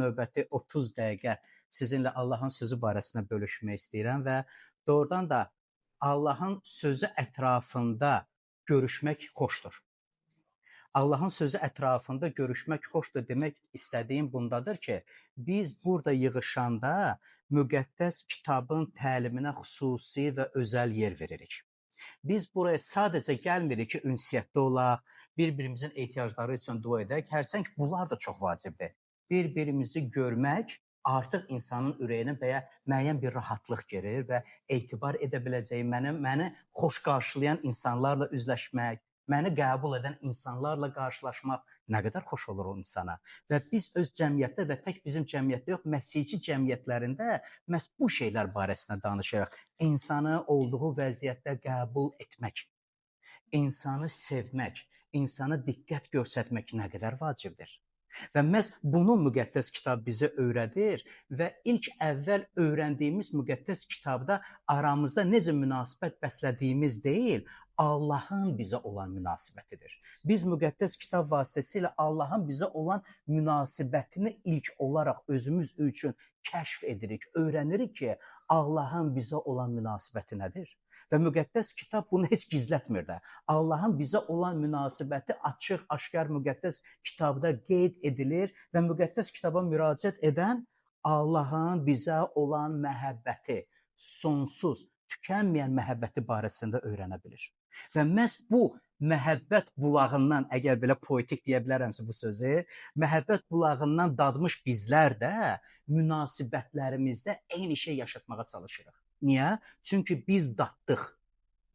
növbəti 30 dəqiqə sizinlə Allahın sözü barəsində bölüşmək istəyirəm və doğrudan da Allahın sözü ətrafında görüşmək xoşdur. Allahın sözü ətrafında görüşmək xoşdur demək istədiyim bundadır ki, biz burada yığışanda müqəddəs kitabın təliminə xüsusi və özəl yer veririk. Biz buraya sadəcə gəlmirik ki, ünsiyyətdə olaq, bir-birimizin ehtiyacları üçün dua edək. Hərçənd ki, bunlar da çox vacibdir. Bir-birimizi görmək artıq insanın ürəyinə müəyyən bir rahatlıq gəlir və etibar edə biləcəyi, məni xoş qarşılayan insanlarla üzləşmək, məni qəbul edən insanlarla qarşılaşmaq nə qədər xoş olur o insana. Və biz öz cəmiyyətdə və tək bizim cəmiyyətdə yox, məsihçi cəmiyyətlərində məhz bu şeylər barəsində danışırıq. İnsanı olduğu vəziyyətdə qəbul etmək, insanı sevmək, insana diqqət göstərmək nə qədər vacibdir. Və məhz bunu müqəddəs kitab bizə öyrədir və ilk əvvəl öyrəndiyimiz müqəddəs kitabda aramızda necə münasibət bəslədiyimiz deyil, Allahın bizə olan münasibətidir. Biz müqəddəs kitab vasitəsilə Allahın bizə olan münasibətini ilk olaraq özümüz üçün kəşf edirik, öyrənirik ki, Allahın bizə olan münasibəti nədir? Və müqəddəs kitab bunu heç gizlətmir də. Allahın bizə olan münasibəti açıq, aşkar müqəddəs kitabda qeyd edilir və müqəddəs kitaba müraciət edən Allahın bizə olan məhəbbəti, sonsuz, tükənməyən məhəbbəti barəsində öyrənə bilir. Və məhz bu məhəbbət bulağından, əgər belə poetik deyə bilərəmsə bu sözü, məhəbbət bulağından dadmış bizlər də münasibətlərimizdə eyni şey yaşatmağa çalışırıq. Niyə? Çünki biz daddıq.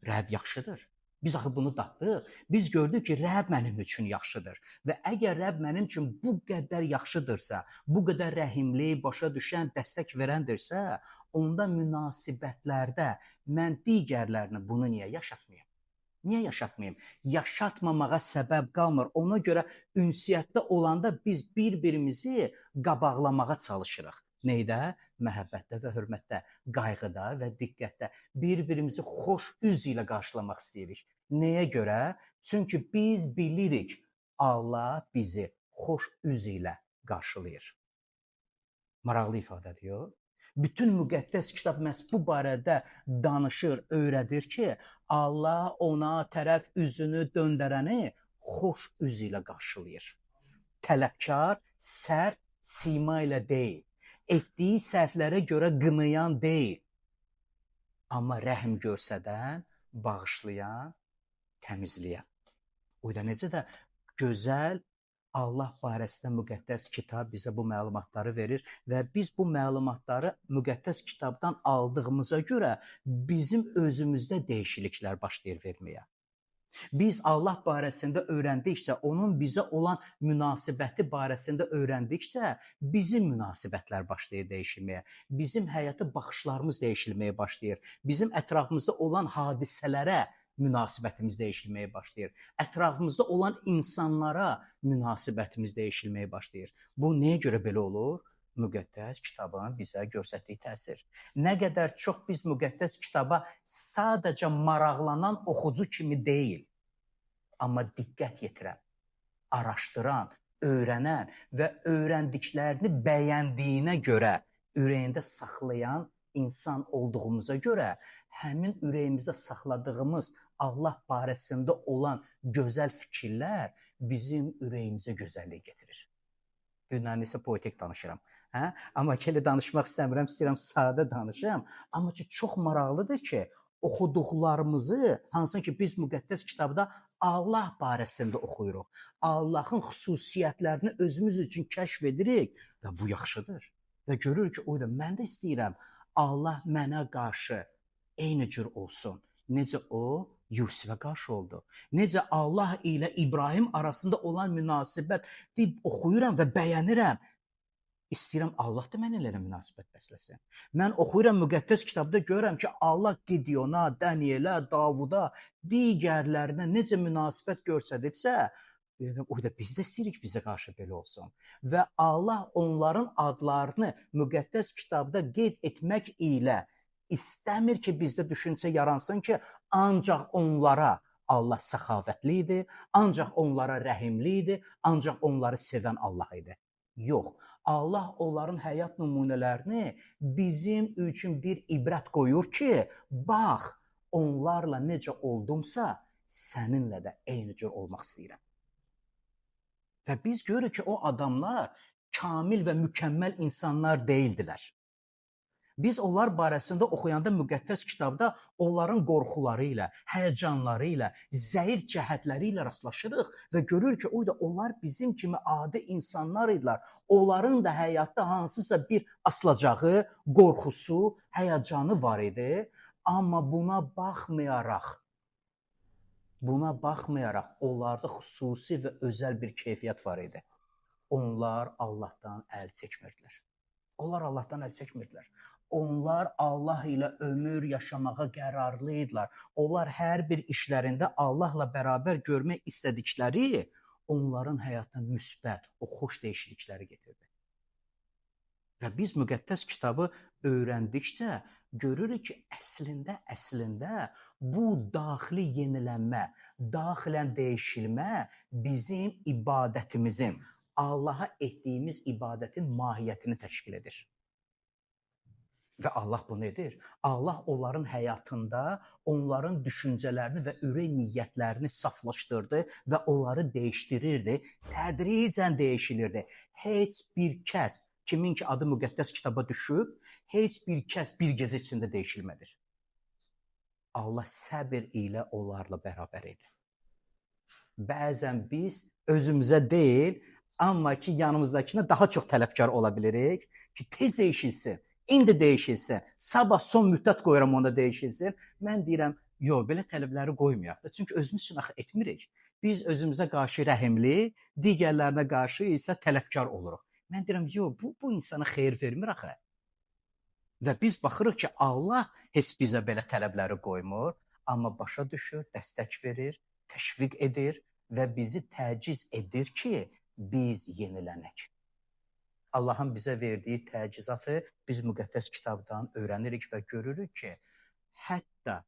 Rəbb yaxşıdır. Biz axı bunu daddıq. Biz gördük ki, Rəbb mənim üçün yaxşıdır. Və əgər Rəbb mənim üçün bu qədər yaxşıdırsa, bu qədər rəhimli, başa düşən, dəstək verəndirsə, onda münasibətlərdə mən digərlərini bunu niyə yaşatmayım? Niyə yaşatmayım? Yaşatmamağa səbəb qalmır. Ona görə ünsiyyətdə olanda biz bir-birimizi qabaqlamağa çalışırıq. Neydə? Məhəbbətdə və hörmətdə, qayğıda və diqqətdə bir-birimizi xoş üz ilə qarşılamaq istəyirik. Nəyə görə? Çünki biz bilirik, Allah bizi xoş üz ilə qarşılayır. Maraqlı ifadədir, yox? Bütün müqəddəs kitab məhz bu barədə danışır, öyrədir ki, Allah ona tərəf üzünü döndərəni xoş üz ilə qarşılayır. Tələbkar, sərt sima ilə deyil. Etdiyi səhvlərə görə qınayan deyil. Amma rəhm görsədən, bağışlayan, təmizləyən. O da necə də gözəl Allah barəsində müqəddəs kitab bizə bu məlumatları verir və biz bu məlumatları müqəddəs kitabdan aldığımıza görə bizim özümüzdə dəyişikliklər başlayır verməyə. Biz Allah barəsində öyrəndikcə, onun bizə olan münasibəti barəsində öyrəndikcə, bizim münasibətlər başlayır dəyişilməyə, bizim həyata baxışlarımız dəyişilməyə başlayır, bizim ətrafımızda olan hadisələrə münasibətimiz dəyişilməyə başlayır, ətrafımızda olan insanlara münasibətimiz dəyişilməyə başlayır. Bu nəyə görə belə olur? Müqəddəs kitabın bizə göstərdiyi təsir. Nə qədər çox biz müqəddəs kitaba sadəcə maraqlanan oxucu kimi deyil, amma diqqət yetirən, araşdıran, öyrənən və öyrəndiklərini bəyəndiyinə görə ürəyində saxlayan insan olduğumuza görə həmin ürəyimizdə saxladığımız Allah barəsində olan gözəl fikirlər bizim ürəyimizə gözəllik gətirir. Günlərində isə poetik danışıram. Amma elə danışmaq istəmirəm, istəyirəm sadə danışım. Amma ki, çox maraqlıdır ki, oxuduqlarımızı, hansı ki biz müqəddəs kitabda Allah barəsində oxuyuruq. Allahın xüsusiyyətlərini özümüz üçün kəşf edirik və bu yaxşıdır. Və görürük ki, o da mən də istəyirəm Allah mənə qarşı eyni cür olsun. Necə o Yusifə qarşı oldu. Necə Allah ilə İbrahim arasında olan münasibət deyib oxuyuram və bəyənirəm. İstəyirəm Allah da mənimlə münasibət bəsləsin. Mən oxuyuram müqəddəs kitabda görürəm ki, Allah Gideona, Danielə, Davuda, digərlərinə necə münasibət göstəribsə, o da biz də istəyirik bizə qarşı belə olsun. Və Allah onların adlarını müqəddəs kitabda qeyd etmək ilə İstəmir ki, bizdə düşüncə yaransın ki, ancaq onlara Allah səxavətli idi, ancaq onlara rəhimli idi, ancaq onları sevən Allah idi. Yox. Allah onların həyat nümunələrini bizim üçün bir ibrət qoyur ki, bax, onlarla necə oldumsa, səninlə də eyni cür olmaq istəyirəm. Və biz görürük ki, o adamlar kamil və mükəmməl insanlar deyildilər. Biz onlar barəsində oxuyanda müqəddəs kitabda onların qorxuları ilə, həyəcanları ilə, zəif cəhətləri ilə rastlaşırıq və görürük ki, onlar bizim kimi adi insanlar idilər. Onların da həyatda hansısa bir asılacağı, qorxusu, həyəcanı var idi. Amma buna baxmayaraq onlarda xüsusi və özəl bir keyfiyyət var idi. Onlar Allahdan əl çəkmirdilər. Onlar Allah ilə ömür yaşamağa qərarlı idilər. Onlar hər bir işlərində Allahla bərabər görmək istədikləri onların həyatına müsbət, o xoş dəyişiklikləri getirdi. Və biz müqəddəs kitabı öyrəndikcə görürük ki, əslində bu daxili yenilənmə, daxilən dəyişilmə bizim ibadətimizin, Allaha etdiyimiz ibadətin mahiyyətini təşkil edir. Və Allah bunu edir. Allah onların həyatında onların düşüncələrini və ürək niyyətlərini saflaşdırdı və onları dəyişdirirdi, tədricən dəyişilirdi. Heç bir kəs, kimin ki adı müqəddəs kitaba düşüb, heç bir kəs bir gecə içində dəyişilmədir. Allah səbir ilə onlarla bərabər idi. Bəzən biz özümüzə deyil, amma ki yanımızdakına daha çox tələbkar ola bilirik ki, tez dəyişilsin. İndi dəyişilsin, sabah son müddət qoyuram onda dəyişilsin. Mən deyirəm, yox, belə tələbləri qoymayaq da. Çünki özümüz üçün axı etmirik. Biz özümüzə qarşı rəhimli, digərlərinə qarşı isə tələbkar oluruq. Mən deyirəm, yox, bu insana xeyir vermir axı. Və biz baxırıq ki, Allah heç bizə belə tələbləri qoymur, amma başa düşür, dəstək verir, təşviq edir və bizi təciz edir ki, biz yenilənək. Allahın bizə verdiyi təcizatı biz müqəddəs kitabdan öyrənirik və görürük ki, hətta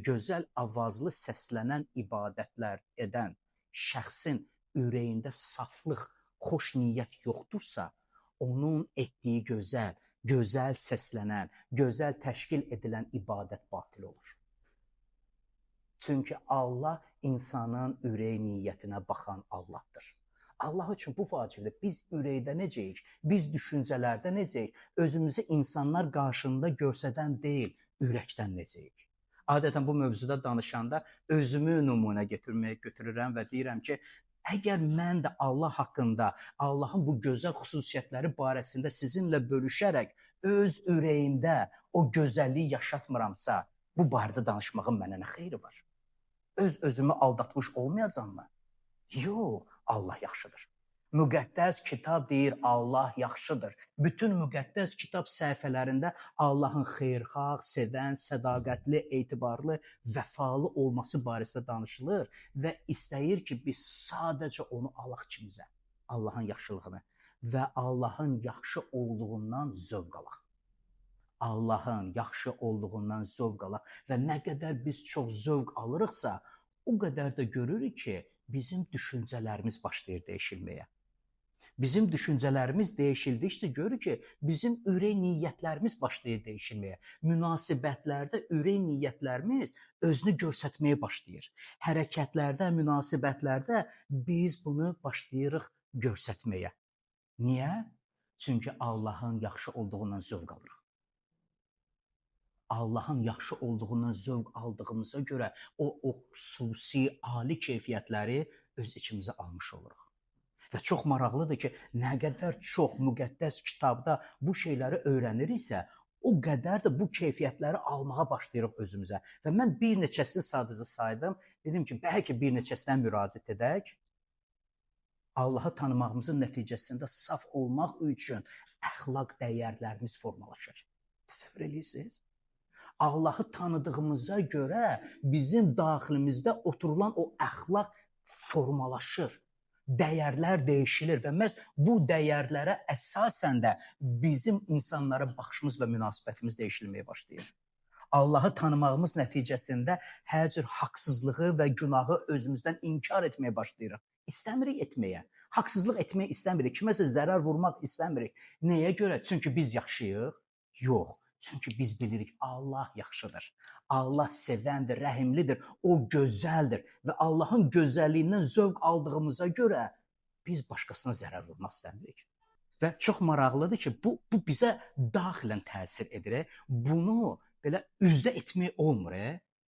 gözəl avazlı səslənən ibadətlər edən şəxsin ürəyində saflıq, xoş niyyət yoxdursa, onun etdiyi gözəl səslənən, gözəl təşkil edilən ibadət batil olur. Çünki Allah insanın ürək niyyətinə baxan Allahdır. Allah üçün bu vacibdir. Biz ürəkdə necəyik, biz düşüncələrdə necəyik, özümüzü insanlar qarşında görsədən deyil, ürəkdən necəyik. Adətən bu mövzuda danışanda özümü nümunə götürürəm və deyirəm ki, əgər mən də Allah haqqında, Allahın bu gözəl xüsusiyyətləri barəsində sizinlə bölüşərək öz ürəyimdə o gözəlliyi yaşatmıramsa, bu barədə danışmağın mənə nə xeyri var? Özümü aldatmış olmayacam mı? Yox, Allah yaxşıdır. Müqəddəs kitab deyir, Allah yaxşıdır. Bütün müqəddəs kitab səhifələrində Allahın xeyirxah, sevən, sədaqətli, etibarlı, vəfalı olması barəsində danışılır və istəyir ki, biz sadəcə onu alaq kimizə, Allahın yaxşılığını və Allahın yaxşı olduğundan zövq alaq. Allahın yaxşı olduğundan zövq alaq və nə qədər biz çox zövq alırıqsa, o qədər də görürük ki, bizim düşüncələrimiz başlayır dəyişilməyə. Bizim düşüncələrimiz dəyişildikcə görürük ki, bizim ürək niyyətlərimiz başlayır dəyişilməyə. Münasibətlərdə ürək niyyətlərimiz özünü göstərməyə başlayır. Hərəkətlərdə, münasibətlərdə biz bunu başlayırıq göstərməyə. Niyə? Çünki Allahın yaxşı olduğundan zövq alırıq. Allahın yaxşı olduğundan zövq aldığımıza görə o xüsusi, ali keyfiyyətləri öz içimizə almış oluruq. Və çox maraqlıdır ki, nə qədər çox müqəddəs kitabda bu şeyləri öyrəniriksə, o qədər də bu keyfiyyətləri almağa başlayırıq özümüzə. Və mən bir neçəsini sadəcə saydım. Dedim ki, bəlkə bir neçəsindən müraciət edək. Allahı tanımağımızın nəticəsində saf olmaq üçün əxlaq dəyərlərimiz formalaşır. Təsəvvür edirsiniz? Allahı tanıdığımıza görə bizim daxilimizdə oturulan o əxlaq formalaşır. Dəyərlər dəyişilir və məhz bu dəyərlərə əsasən də bizim insanlara baxışımız və münasibətimiz dəyişilməyə başlayır. Allahı tanımağımız nəticəsində hər cür haqsızlığı və günahı özümüzdən inkar etməyə başlayırıq. İstəmirik etməyə. Haqsızlıq etmək istəmirik. Kiməsə zərər vurmaq istəmirik. Nəyə görə? Çünki biz yaxşıyıq? Yox. Çünki biz bilirik Allah yaxşıdır. Allah sevəndir, rəhimlidir, o gözəldir və Allahın gözəlliyindən zövq aldığımıza görə biz başqasına zərər vurmaq istəmirik. Və çox maraqlıdır ki, bu bizə daxilən təsir edir. Bunu belə üzdə etmək olmur.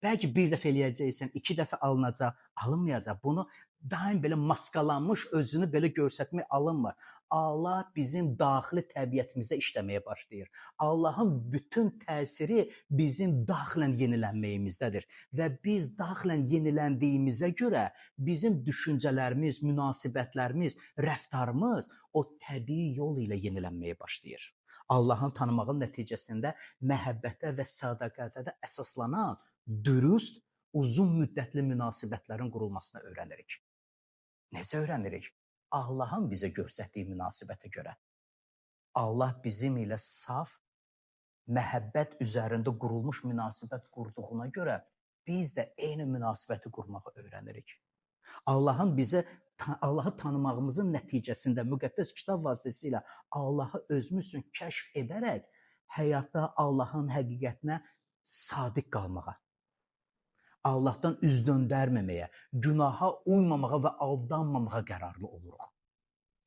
Bəlkə bir dəfə eləyəcəksən, 2 dəfə alınacaq, alınmayacaq. Bunu daim belə maskalanmış özünü belə göstərmək alınmır. Allah bizim daxili təbiətimizdə işləməyə başlayır. Allahın bütün təsiri bizim daxilən yenilənməyimizdədir və biz daxilən yeniləndiyimizə görə bizim düşüncələrimiz, münasibətlərimiz, rəftarımız o təbii yol ilə yenilənməyə başlayır. Allahın tanımağın nəticəsində məhəbbətə və sədaqətə əsaslanan dürüst, uzun müddətli münasibətlərin qurulmasını öyrənirik. Necə öyrənirik? Allahın bizə göstərdiyi münasibətə görə. Allah bizim ilə saf, məhəbbət üzərində qurulmuş münasibət qurduğuna görə biz də eyni münasibəti qurmağı öyrənirik. Allahı tanımağımızın nəticəsində müqəddəs kitab vasitəsilə Allahı özümüz üçün kəşf edərək həyatda Allahın həqiqətinə sadiq qalmağa, Allahdan üz döndərməməyə, günaha uymamağa və aldanmamağa qərarlı oluruq.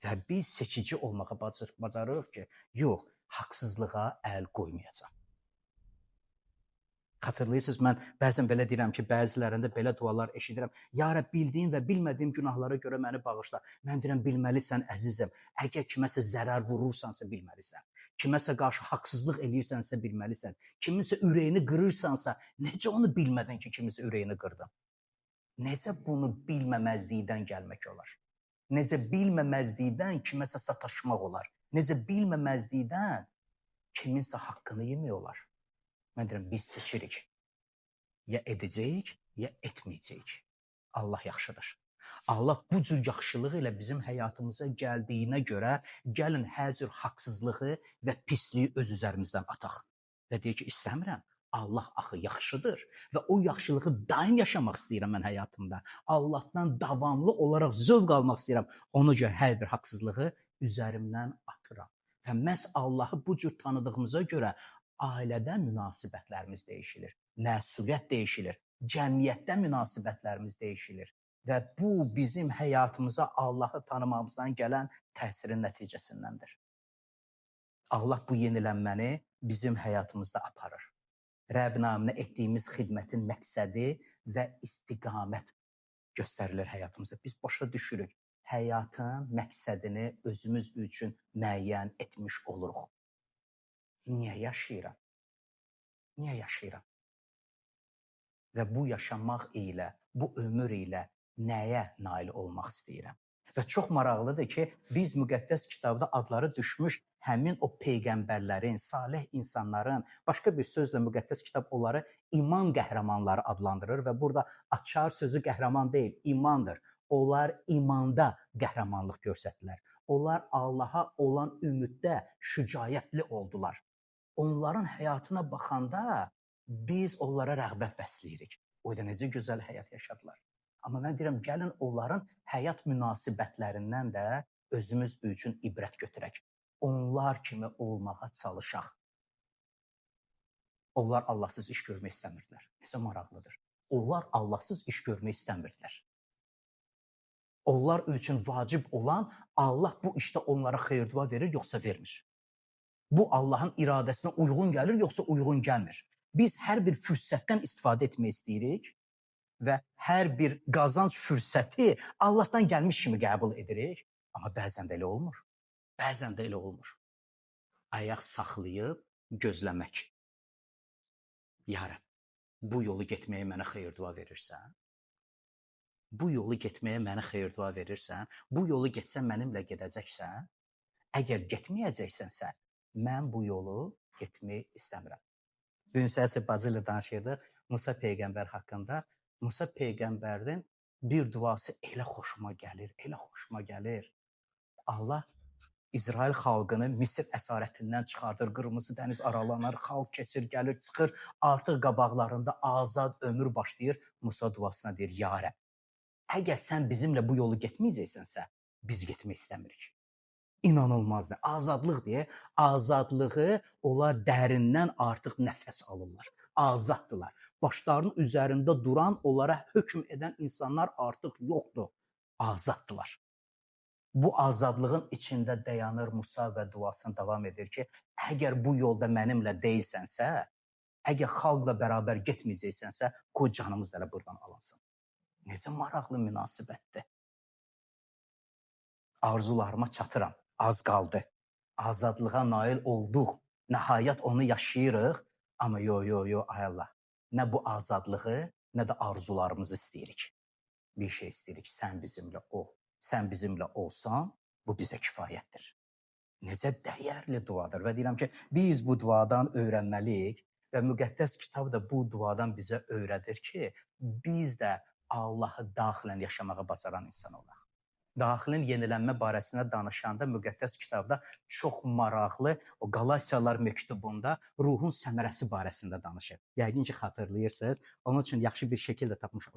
Və biz seçici olmağa bacarırıq ki, yox, haqsızlığa əl qoymayacam. Xatırlayırsınız, mən bəzən belə deyirəm ki, bəzilərində belə dualar eşidirəm. Ya Rəbb, bildiyim və bilmədiyim günahlara görə məni bağışla. Mən deyirəm, bilməlisən əzizim, əgər kiməsə zərər vurursansa bilməlisən. Kiməsə qarşı haqsızlıq eləyirsənsə bilməlisən. Kiminsə ürəyini qırırsansa, necə onu bilmədin ki, kiminsə ürəyini qırdın? Necə bunu bilməməzlikdən gəlmək olar? Necə bilməməzlikdən kiməsə sataşmaq olar? Necə bilməməzlikdən kiminsə haqqını yemək olar? Mən deyirəm, biz seçirik. Ya edəcəyik, ya etməyəcəyik. Allah yaxşıdır. Allah bu cür yaxşılığı ilə bizim həyatımıza gəldiyinə görə gəlin hər cür haqsızlığı və pisliyi öz üzərimizdən ataq. Və deyək ki, istəmirəm. Allah axı yaxşıdır və o yaxşılığı daim yaşamaq istəyirəm mən həyatımda. Allahdan davamlı olaraq zövq almaq istəyirəm. Ona görə hər bir haqsızlığı üzərimdən atıram. Və məhz Allahı bu cür tanıdığımıza görə ailədə münasibətlərimiz dəyişilir, məsuliyyət dəyişilir, cəmiyyətdə münasibətlərimiz dəyişilir və bu bizim həyatımıza Allahı tanımamızdan gələn təsirin nəticəsindəndir. Allah bu yenilənməni bizim həyatımızda aparır. Rəbb naminə etdiyimiz xidmətin məqsədi və istiqamət göstərilir həyatımızda. Biz başa düşürük, həyatın məqsədini özümüz üçün müəyyən etmiş oluruq. Niyə yaşayıram? Niyə yaşayıram? Və bu yaşamaq ilə, bu ömür ilə nəyə nail olmaq istəyirəm? Və çox maraqlıdır ki, biz müqəddəs kitabda adları düşmüş həmin o peyğəmbərlərin, salih insanların, başqa bir sözlə müqəddəs kitab onları iman qəhrəmanları adlandırır və burada açar sözü qəhrəman deyil, imandır. Onlar imanda qəhrəmanlıq göstərdilər. Onlar Allaha olan ümiddə şücaətli oldular. Onların həyatına baxanda biz onlara rəğbət bəsləyirik. O da necə gözəl həyat yaşadılar. Amma mən deyirəm, gəlin onların həyat münasibətlərindən də özümüz üçün ibrət götürək. Onlar kimi olmağa çalışaq. Onlar Allahsız iş görmək istəmirdilər. Necə maraqlıdır. Onlar Allahsız iş görmək istəmirdilər. Onlar üçün vacib olan Allah bu işdə onlara xeyir-dua verir, yoxsa vermir. Bu Allahın iradəsinə uyğun gəlir, yoxsa uyğun gəlmir. Biz hər bir fürsətdən istifadə etmək istəyirik və hər bir qazanc fürsəti Allahdan gəlmiş kimi qəbul edirik. Amma bəzən də elə olmur. Bəzən də elə olmur. Ayaq saxlayıb gözləmək. Ya Rəbb, bu yolu getməyə mənə xeyir-dua verirsən? Bu yolu getməyə mənə xeyir-dua verirsən? Bu yolu getsən mənimlə gedəcəksən? Əgər getməyəcəksənsə, mən bu yolu getmək istəmirəm. Bugün səhər bacı ilə danışırdıq Musa peyğəmbər haqqında. Musa peyğəmbərin bir duası elə xoşuma gəlir, elə xoşuma gəlir. Allah İsrail xalqını Misir əsarətindən çıxardır, Qırmızı dəniz aralanır, xalq keçir, gəlir, çıxır, artıq qabaqlarında azad ömür başlayır. Musa duasına deyir, ya Rəbb, əgər sən bizimlə bu yolu getməyəcəksənsə, biz getmək istəmirik. İnanılmazdır. Azadlıq deyə, azadlığı onlar dərindən artıq nəfəs alırlar. Azaddılar. Başlarının üzərində duran, onlara hökm edən insanlar artıq yoxdur. Azaddılar. Bu azadlığın içində dayanır Musa və duasını davam edir ki, əgər bu yolda mənimlə deyilsənsə, əgər xalqla bərabər getməyəcəksənsə, qoy canımız da buradan alınsın. Necə maraqlı münasibətdir. Arzularıma çatıram, az qaldı. Azadlığa nail olduq, nəhayət onu yaşayırıq, amma ay Allah, nə bu azadlığı, nə də arzularımızı istəyirik. Bir şey istəyirik, sən bizimlə ol. Sən bizimlə olsan, bu bizə kifayətdir. Necə dəyərli duadır və deyirəm ki, biz bu duadan öyrənməliyik və müqəddəs kitab da bu duadan bizə öyrədir ki, biz də Allahı daxilən yaşamağa bacaran insan olaq. Daxilin yenilənmə barəsində danışanda müqəddəs kitabda çox maraqlı o Qalatiyalar məktubunda ruhun səmərəsi barəsində danışır. Yəqin ki, xatırlayırsınız. Onun üçün yaxşı bir şəkildə tapmışam.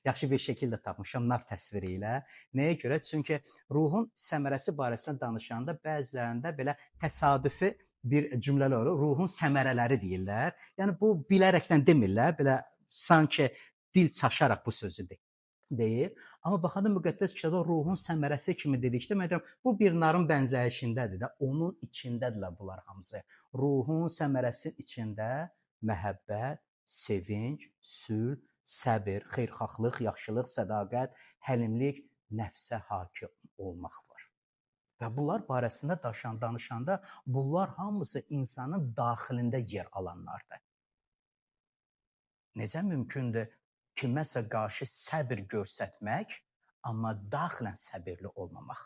Yaxşı bir şəkildə tapmışam nar təsviri ilə. Nəyə görə? Çünki ruhun səmərəsi barəsində danışanda bəzilərində belə təsadüfi bir cümlələr olur. Ruhun səmərələri deyirlər. Yəni bu bilərəkdən demirlər. Belə sanki dil çaşaraq bu sözü deyir. Amma baxanda müqəddəs kitabda ruhun səmərəsi kimi dedikdə, mən deyirəm, bu bir narın bənzəyişindədir də, onun içindədirlər bunlar hamısı. Ruhun səmərəsi içində məhəbbət, sevinc, sülh, səbir, xeyirxahlıq, yaxşılıq, sədaqət, həlimlik, nəfsə hakim olmaq var. Və bunlar barəsində danışanda bunlar hamısı insanın daxilində yer alanlardır. Necə mümkündür kiməsə qarşı səbir göstərmək, amma daxilən səbirli olmamaq.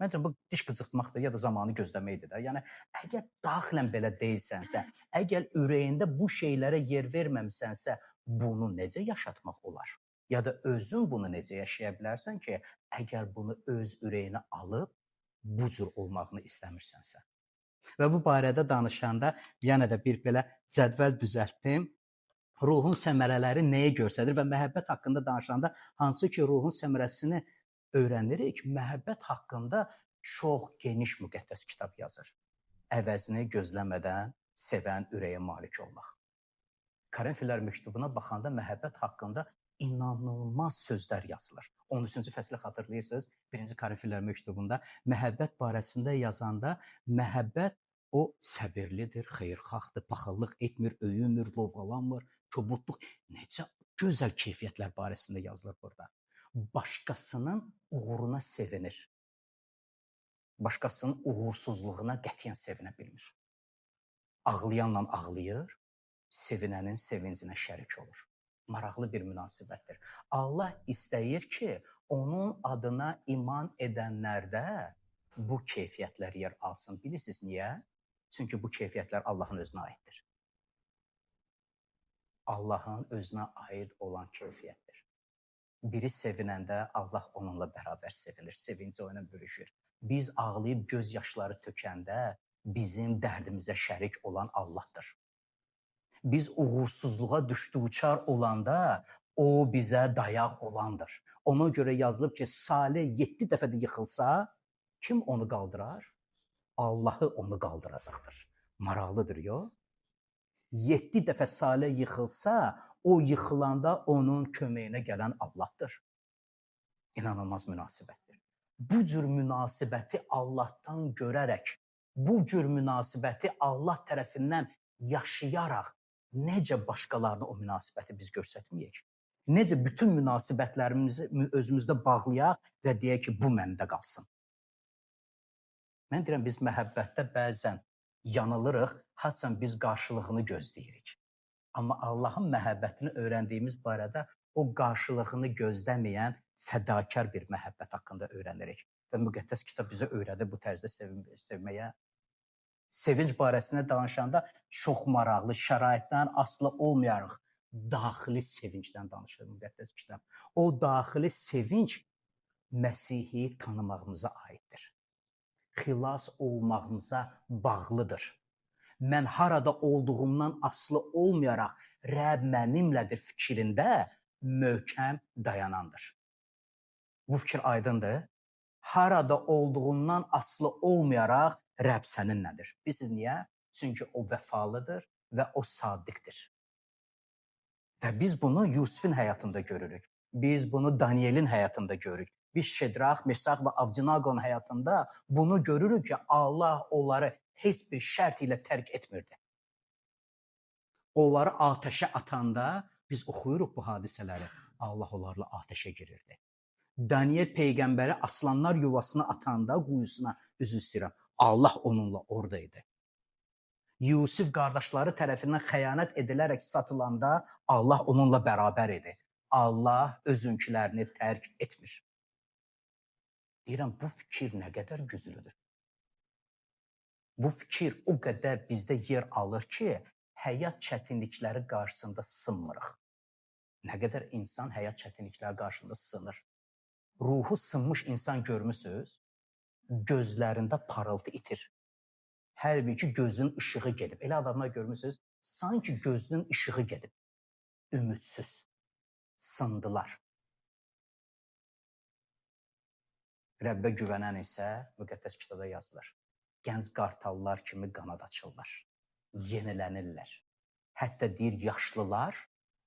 Mən deyirəm, bu diş qıcırtmaqdır ya da zamanı gözləməkdir də. Yəni, əgər daxilən belə deyilsənsə, əgər ürəyində bu şeylərə yer verməmisənsə, bunu necə yaşatmaq olar? Ya da özün bunu necə yaşaya bilərsən ki, əgər bunu öz ürəyinə alıb, bu cür olmağını istəmirsənsə. Və bu barədə danışanda, yenə də bir belə cədvəl düzəltdim. Ruhun səmərələri nəyə göstərir və məhəbbət haqqında danışanda hansı ki ruhun səmərəsini öyrənirik, məhəbbət haqqında çox geniş müqəddəs kitab yazır. Əvəzini gözləmədən sevən ürəyə malik olmaq. Korinfillər məktubuna baxanda məhəbbət haqqında inanılmaz sözlər yazılır. 13-cü fəsli xatırlayırsınız, 1-ci Korinfillər məktubunda məhəbbət barəsində yazanda məhəbbət o səbirlidir, xeyirxahdır, paxıllıq etmir, öyünmür, lovğalanmır, kobudluq, necə gözəl keyfiyyətlər barəsində yazılır burada. Başqasının uğuruna sevinir. Başqasının uğursuzluğuna qətiyyən sevinə bilmir. Ağlayanla ağlayır, sevinənin sevincinə şərik olur. Maraqlı bir münasibətdir. Allah istəyir ki, onun adına iman edənlərdə bu keyfiyyətlər yer alsın. Bilirsiniz niyə? Çünki bu keyfiyyətlər Allahın özünə aiddir. Allahın özünə aid olan keyfiyyətdir. Biri sevinəndə Allah onunla bərabər sevinir, sevinci onunla bölüşür. Biz ağlayıb göz yaşları tökəndə bizim dərdimizə şərik olan Allahdır. Biz uğursuzluğa düşdükçar olanda o bizə dayaq olandır. Ona görə yazılıb ki, Salih 7 dəfə də yıxılsa, kim onu qaldırar? Allahı onu qaldıracaqdır. Maraqlıdır, yox? 7 dəfə Salih yıxılsa, o yıxılanda onun köməyinə gələn Allahdır. İnanılmaz münasibətdir. Bu cür münasibəti Allahdan görərək, bu cür münasibəti Allah tərəfindən yaşayaraq, necə başqalarına o münasibəti biz göstərməyək? Necə bütün münasibətlərimizi özümüzdə bağlayaq və deyək ki, bu məndə qalsın? Mən deyirəm, biz məhəbbətdə bəzən yanılırıq, haçan biz qarşılığını gözləyirik. Amma Allahın məhəbbətini öyrəndiyimiz barədə o qarşılığını gözləməyən fədakar bir məhəbbət haqqında öyrənirik. Və müqəddəs kitab bizə öyrədir bu tərzdə sevməyə. Sevinç barəsində danışanda çox maraqlı, şəraitdən asılı olmayaraq daxili sevincdən danışır müqəddəs kitab. O daxili sevinc Məsihi tanımağımıza aiddir. xilas olmağımıza bağlıdır. Mən harada olduğumdan asılı olmayaraq Rəbb mənimlədir fikrində möhkəm dayanandır. Bu fikir aydındır. Harada olduğundan asılı olmayaraq Rəbb səninlədir. Bilirsiniz niyə? Çünki o vəfalıdır və o sadiqdir. Və biz bunu Yusifin həyatında görürük. Biz bunu Danielin həyatında görürük. Biz Şedrax, Mesaq və Avdinagonun həyatında bunu görürük ki, Allah onları heç bir şərt ilə tərk etmirdi. Onları atəşə atanda biz oxuyuruq bu hadisələri. Allah onlarla atəşə girirdi. Daniel peyğəmbəri aslanlar yuvasına atanda quyusuna üzü istəyirəm. Allah onunla oradaydı. Yusif qardaşları tərəfindən xəyanət edilərək satılanda Allah onunla bərabər idi. Allah özünkülərini tərk etmir. Deyirəm, bu fikir nə qədər güclüdür. Bu fikir o qədər bizdə yer alır ki, həyat çətinlikləri qarşısında sınmırıq. Nə qədər insan həyat çətinlikləri qarşısında sınır. Ruhu sınmış insan görmüsünüz, gözlərində parıltı itir. Halbuki gözünün işığı gedib. Elə adamlar görmüsünüz, sanki gözünün işığı gedib. Ümidsiz, sındılar. Rəbbə güvənən isə müqəddəs kitabda yazılır. Gənc qartallar kimi qanad açırlar, yenilənirlər. Hətta deyir, yaşlılar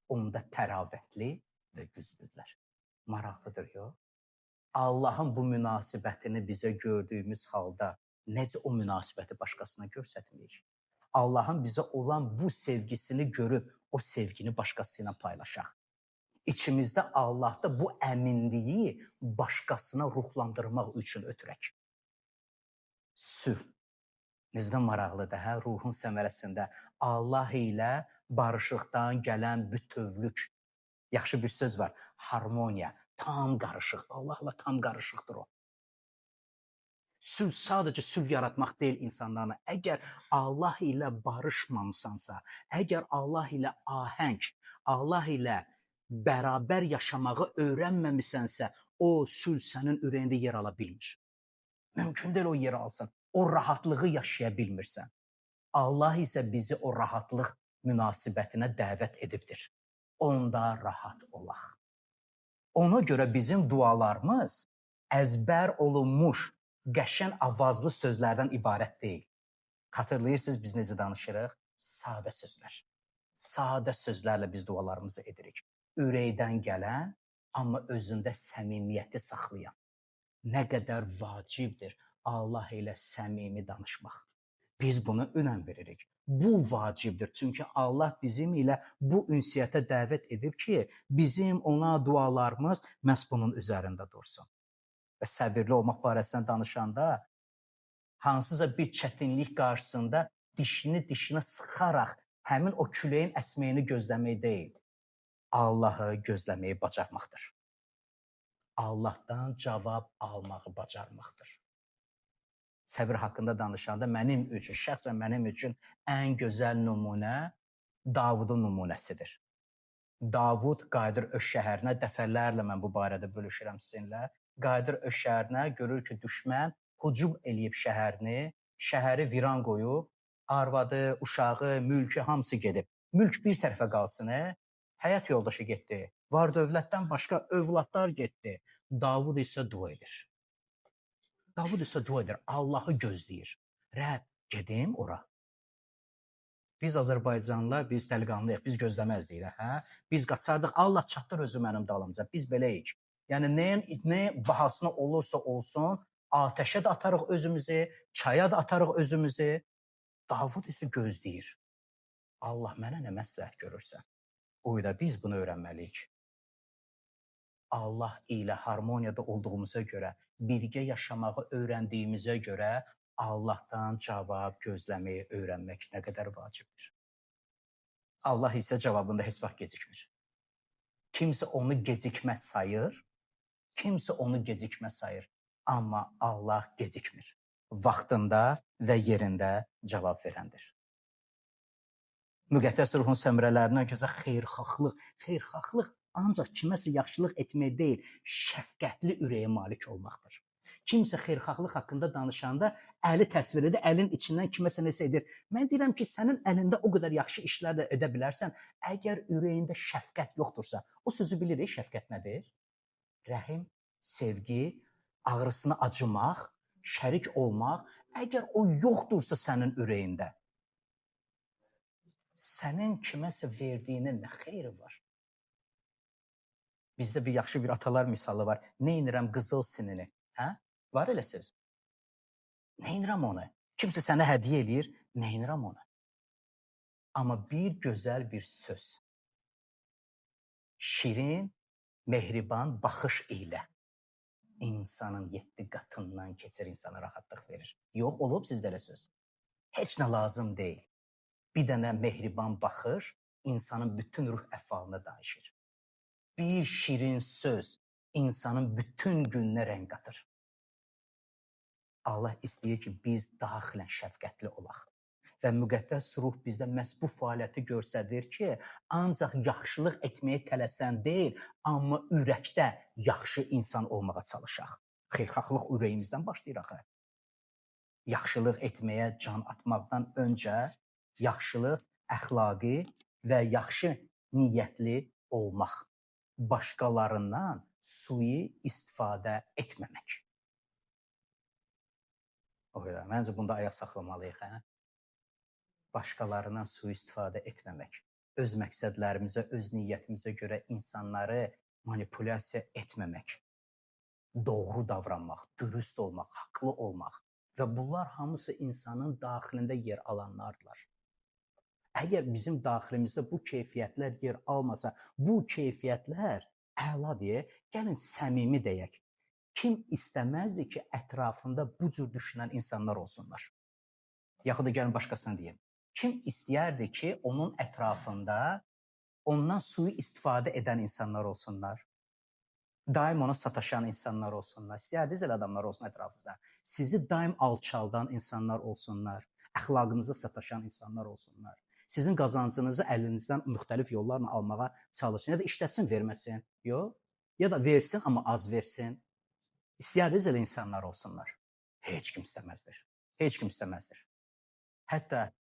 onda təravətli və güclüdürlər. Maraqlıdır, yox? Allahın bu münasibətini bizə gördüyümüz halda necə o münasibəti başqasına göstərməyik? Allahın bizə olan bu sevgisini görüb o sevgini başqası ilə paylaşaq. İçimizdə Allahda bu əminliyi başqasına ruhlandırmaq üçün ötürək. Sülh. Necə maraqlıdır, hə? Ruhun səmərəsində Allah ilə barışıqdan gələn bütövlük. Yaxşı bir söz var, harmoniya, tam qarışıq. Allahla tam qarışıqdır o. Sülh sadəcə sülh yaratmaq deyil insanlarla. Əgər Allah ilə barışmamısansa, əgər Allah ilə ahəng, Allah ilə bərabər yaşamağı öyrənməmisənsə, o sülh sənin ürəyində yer ala bilmir. Mümkün deyil o yer alsın. O rahatlığı yaşaya bilmirsən. Allah isə bizi o rahatlıq münasibətinə dəvət edibdir. Onda rahat olaq. Ona görə bizim dualarımız əzbər olunmuş, qəşəng avazlı sözlərdən ibarət deyil. Xatırlayırsınız biz necə danışırıq? Sadə sözlər. Sadə sözlərlə biz dualarımızı edirik. Ürəkdən gələn, amma özündə səmimiyyəti saxlayan. Nə qədər vacibdir Allah ilə səmimi danışmaq. Biz buna önəm veririk. Bu vacibdir. Çünki Allah bizim ilə bu ünsiyyətə dəvət edib ki, bizim ona dualarımız məhz bunun üzərində dursun. Və səbirli olmaq barəsində danışanda, hansısa bir çətinlik qarşısında dişinə sıxaraq həmin o küləyin əsməyini gözləmək deyil, Allahı gözləməyi bacarmaqdır. Allahdan cavab almağı bacarmaqdır. Səbir haqqında danışanda mənim üçün, şəxsən mənim üçün ən gözəl nümunə Davudun nümunəsidir. Davud qayıdır öz şəhərinə, dəfələrlə mən bu barədə bölüşürəm sizinlə. Qayıdır öz şəhərinə, görür ki, düşmən hücum eləyib şəhərini, şəhəri viran qoyub, arvadı, uşağı, mülkü hamısı gedib. Mülk bir tərəfə qalsın, həyat yoldaşı getdi, var dövlətdən başqa övladlar getdi. Davud isə dua edir. Davud isə dua edir, Allahı gözləyir. Rəbb, gedim ora. Biz Azərbaycanlılar, biz dəliqanlıyıq, biz gözləməzdik, hə? Biz qaçardıq, Allah çatdır özü mənim dalımca, biz beləyik. Yəni, nəyin bahasına olursa olsun, atəşə də atarıq özümüzü, çaya da atarıq özümüzü. Davud isə gözləyir. Allah mənə nə məsləhət görürsə, o da biz bunu öyrənməliyik. Allah ilə harmoniyada olduğumuza görə, birgə yaşamağı öyrəndiyimizə görə Allahdan cavab gözləməyi öyrənmək nə qədər vacibdir. Allah isə cavabında heç vaxt gecikmir. Kimsə onu gecikməz sayır, amma Allah gecikmir. Vaxtında və yerində cavab verəndir. Müqəddəs ruhun səmrələrindən gözə xeyirxahlıq ancaq kiməsə yaxşılıq etmək deyil, şəfqətli ürəyə malik olmaqdır. Kimsə xeyirxahlıq haqqında danışanda əli təsvir edir, əlin içindən kiməsə nəsə edir. Mən deyirəm ki, sənin əlində o qədər yaxşı işlər də edə bilərsən, əgər ürəyində şəfqət yoxdursa. O sözü bilirik, şəfqət nədir? Rəhim, sevgi, ağrısına acımaq, şərik olmaq. Əgər o yoxdursa sənin ürəyində, sənin kiməsə verdiyinin nə xeyri var? Bizdə bir yaxşı bir atalar misalı var. Neynirəm qızıl sinini? Hə? Var elə söz. Neynirəm onu? Kimsə sənə hədiyyə eləyir, neynirəm onu? Amma bir gözəl bir söz. Şirin, mehriban baxış ilə insanın 7 qatından keçir, insana rahatlıq verir. Yox, olub sizdə elə söz. Heç nə lazım deyil. Bir dənə mehriban baxış insanın bütün ruh əhvalını dəyişir. Bir şirin söz insanın bütün gününə rəng qatır. Allah istəyir ki, biz daxilən şəfqətli olaq. Və müqəddəs ruh bizdə məhz bu fəaliyyəti göstərir ki, ancaq yaxşılıq etməyə tələsən deyil, amma ürəkdə yaxşı insan olmağa çalışaq. Xeyirxahlıq ürəyimizdən başlayır axı. Yaxşılıq etməyə can atmaqdan öncə yaxşılıq, əxlaqi və yaxşı niyyətli olmaq. Başqalarından sui istifadə etməmək. Məncə bunda ayaq saxlamalıyıq, hə? Başqalarından sui istifadə etməmək. Öz məqsədlərimizə, öz niyyətimizə görə insanları manipulyasiya etməmək. Doğru davranmaq, dürüst olmaq, haqlı olmaq. Və bunlar hamısı insanın daxilində yer alanlardır. Əgər bizim daxilimizdə bu keyfiyyətlər yer almasa, bu keyfiyyətlər əladır, gəlin səmimi deyək. Kim istəməzdi ki, ətrafında bu cür düşünən insanlar olsunlar? Yaxud da gəlin başqasına deyim. Kim istəyərdi ki, onun ətrafında ondan sui istifadə edən insanlar olsunlar? Daim ona sataşan insanlar olsunlar. İstəyirdiniz elə adamlar olsun ətrafınızda. Sizi daim alçaldan insanlar olsunlar. Əxlaqınızı sataşan insanlar olsunlar. Sizin qazancınızı əlinizdən müxtəlif yollarla almağa çalışsın. Ya da işlətsin, verməsin. Yox. Ya da versin, amma az versin. İstəyirdiniz elə insanlar olsunlar. Heç kim istəməzdir. Heç kim istəməzdir. Hətta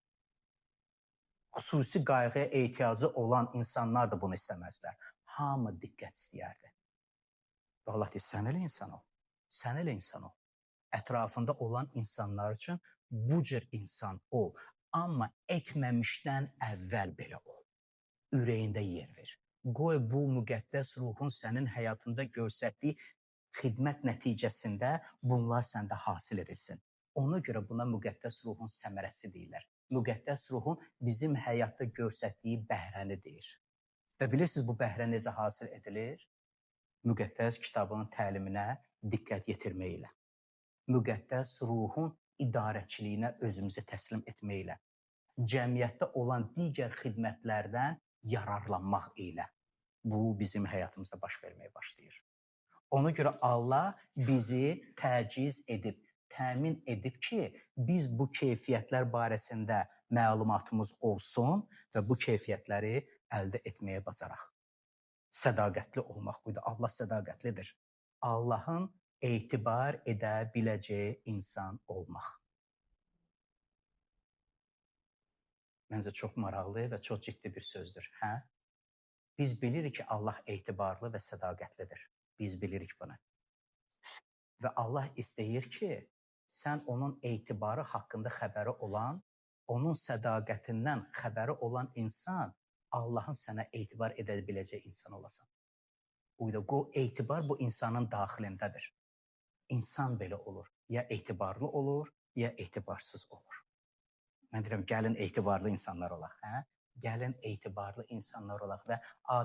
xüsusi qayğıya ehtiyacı olan insanlar da bunu istəməzlər. Hamı diqqət istəyərdi. Və Allah deyir, sən elə insan ol. Sən elə insan ol. Ətrafında olan insanlar üçün bu cür insan ol. Amma etməmişdən əvvəl belə ol. Ürəyində yer ver. Qoy bu müqəddəs ruhun sənin həyatında göstərdiyi xidmət nəticəsində bunlar səndə hasil edilsin. Ona görə buna müqəddəs ruhun səmərəsi deyirlər. Müqəddəs ruhun bizim həyatda göstərdiyi bəhrəni deyir. Və bilirsiniz bu bəhrə necə hasil edilir? Müqəddəs kitabının təliminə diqqət yetirməklə. Müqəddəs ruhun idarəçiliyinə özümüzü təslim etməklə. Cəmiyyətdə olan digər xidmətlərdən yararlanmaq ilə. Bu bizim həyatımızda baş verməyə başlayır. Ona görə Allah bizi təciz edib, təmin edib ki, biz bu keyfiyyətlər barəsində məlumatımız olsun və bu keyfiyyətləri əldə etməyə bacaraq. Sədaqətli olmaq buydu. Allah sədaqətlidir. Allahın etibar edə biləcəyi insan olmaq. Məncə çox maraqlı və çox ciddi bir sözdür. Hə? Biz bilirik ki, Allah etibarlı və sədaqətlidir. Biz bilirik bunu. Və Allah istəyir ki, sən onun etibarı haqqında xəbəri olan, onun sədaqətindən xəbəri olan insan Allahın sənə etibar edə biləcəyi insan olasan. Bu etibar bu insanın daxilindədir. İnsan belə olur. Ya etibarlı olur, ya etibarsız olur. Mən deyirəm, gəlin etibarlı insanlar olaq. Hə? Gəlin etibarlı insanlar olaq və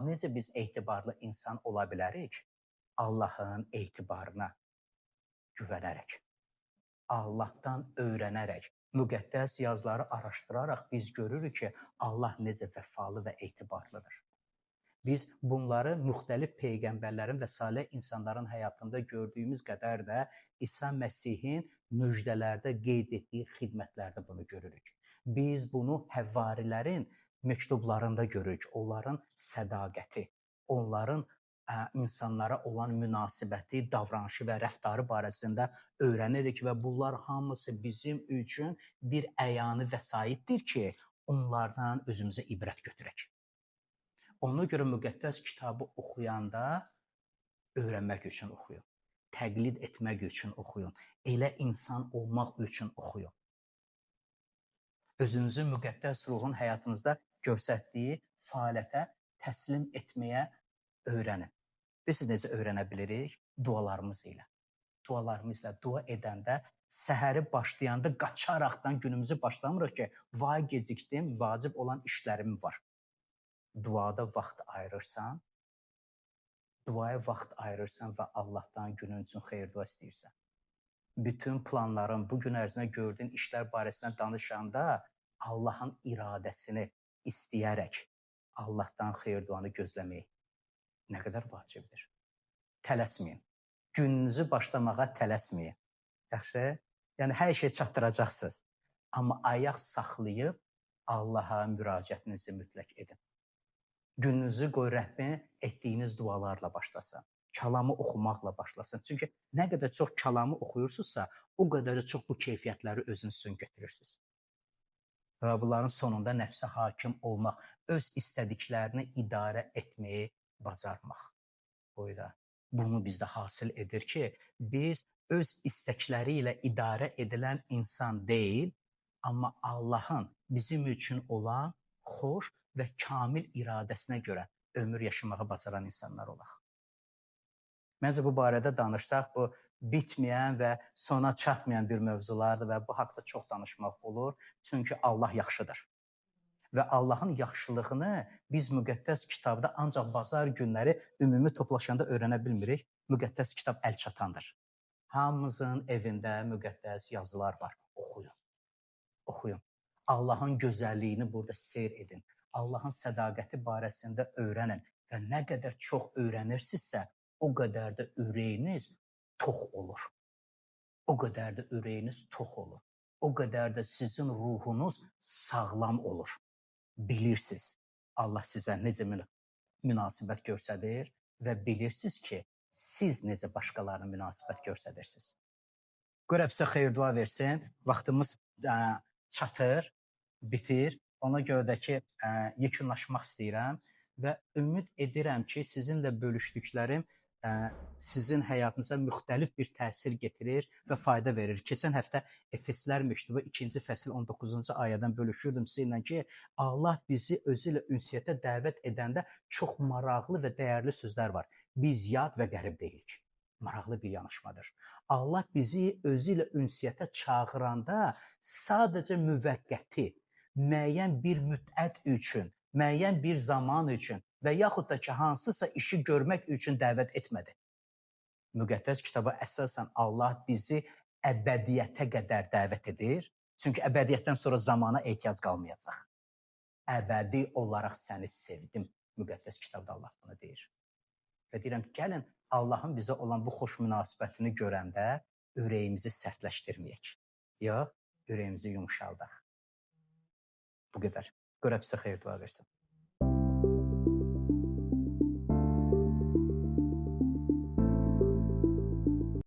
necə biz etibarlı insan ola bilərik? Allahın etibarına güvənərək, Allahdan öyrənərək, müqəddəs yazıları araşdıraraq biz görürük ki, Allah necə vəfalı və etibarlıdır. Biz bunları müxtəlif peyğəmbərlərin və salih insanların həyatında gördüyümüz qədər də İsa Məsihin müjdələrdə qeyd etdiyi xidmətlərdə bunu görürük. Biz bunu həvarilərin məktublarında görürük. Onların sədaqəti, onların insanlara olan münasibəti, davranışı və rəftarı barəsində öyrənirik və bunlar hamısı bizim üçün bir əyani vəsaitdir ki, onlardan özümüzə ibrət götürək. Ona görə müqəddəs kitabı oxuyanda öyrənmək üçün oxuyun, təqlid etmək üçün oxuyun, elə insan olmaq üçün oxuyun. Özünüzü müqəddəs ruhun həyatınızda göstərdiyi fəaliyyətə təslim etməyə öyrənin. Bilirsiniz necə öyrənə bilirik? Dualarımız ilə. Dualarımızla dua edəndə səhəri başlayanda qaçaraqdan günümüzü başlamırıq ki, vay gecikdim, vacib olan işlərim var. Duada vaxt ayırırsan, duaya vaxt ayırırsan və Allahdan günün üçün xeyir dua istəyirsən. Bütün planların, bu gün ərzində gördüyün işlər barəsində danışanda Allahın iradəsini istəyərək Allahdan xeyir duanı gözləmək nə qədər vacibdir. Tələsməyin. Gününüzü başlamağa tələsməyin. Yaxşı? Yəni, hər şey çatdıracaqsınız. Amma ayaq saxlayıb Allaha müraciətinizi mütləq edin. Gününüzü qoy Rəbbin etdiyiniz dualarla başlasın. Kəlamı oxumaqla başlasın. Çünki nə qədər çox kəlamı oxuyursunuzsa, o qədər çox bu keyfiyyətləri özünüz üçün götürürsünüz. Və bunların sonunda nəfsə hakim olmaq, öz istədiklərini idarə etməyi bacarmaq. Bunu bizdə hasil edir ki, biz öz istəkləri ilə idarə edilən insan deyil, amma Allahın bizim üçün olan xoş və kamil iradəsinə görə ömür yaşamağı bacaran insanlar olaq. Məncə bu barədə danışsaq, bu bitməyən və sona çatmayan bir mövzulardır və bu haqda çox danışmaq olur. Çünki Allah yaxşıdır. Və Allahın yaxşılığını biz müqəddəs kitabda ancaq bazar günləri ümumi toplaşanda öyrənə bilmirik. Müqəddəs kitab əl çatandır. Hamımızın evində müqəddəs yazılar var. Oxuyun. Oxuyun. Allahın gözəlliyini burada seyr edin. Allahın sədaqəti barəsində öyrənin və nə qədər çox öyrənirsinizsə, o qədər də ürəyiniz tox olur. O qədər də ürəyiniz tox olur. O qədər də sizin ruhunuz sağlam olur. Bilirsiniz, Allah sizə necə münasibət göstərir və bilirsiniz ki, siz necə başqalarına münasibət göstərirsiniz. Qoy Rəbb sizə xeyir dua versin. Vaxtımız çatır, bitir. Ona görə də ki, yekunlaşmaq istəyirəm və ümid edirəm ki, sizinlə bölüşdüklərim sizin həyatınıza müxtəlif bir təsir getirir və fayda verir. Keçən həftə Efeslər məktubu 2-ci fəsil 19-cu ayədən bölüşürdüm sizinlə ki, Allah bizi özü ilə ünsiyyətə dəvət edəndə çox maraqlı və dəyərli sözlər var. Biz yad və qərib deyilik. Maraqlı bir yanaşmadır. Allah bizi özü ilə ünsiyyətə çağıranda sadəcə müvəqqəti, müəyyən bir müddət üçün, müəyyən bir zaman üçün və yaxud da ki, hansısa işi görmək üçün dəvət etmədi. Müqəddəs kitaba əsasən Allah bizi əbədiyyətə qədər dəvət edir. Çünki əbədiyyətdən sonra zamana ehtiyac qalmayacaq. Əbədi olaraq səni sevdim. Müqəddəs kitabda Allah bunu deyir. Və deyirəm, gəlin Allahın bizə olan bu xoş münasibətini görəndə ürəyimizi sərtləşdirməyək. Yox, ürəyimizi yumuşaldaq. Bu qədər. Qoy Rəbb sizə xeyir dua versin.